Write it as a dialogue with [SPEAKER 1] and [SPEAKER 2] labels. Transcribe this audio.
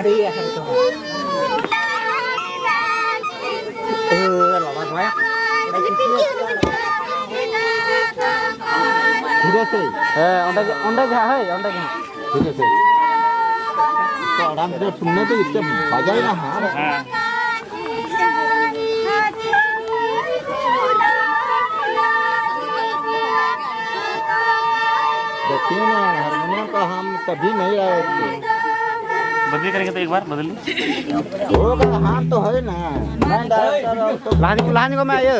[SPEAKER 1] Đi à thằng chồng. Lọ mặt quá. Đây cái kia. Udah sih. Onda क्या है? Onda क्या? ठीक है सर. तो आराम से सुनने तो इससे बजाई ना हाँ. देखिए ना हारमोनियम का हम कभी नहीं आए थे.
[SPEAKER 2] बदली करेंगे तो एक बार बदली
[SPEAKER 1] होगा हाँ तो है ना. मैं डायरेक्टर तो
[SPEAKER 3] लहान को मैं ये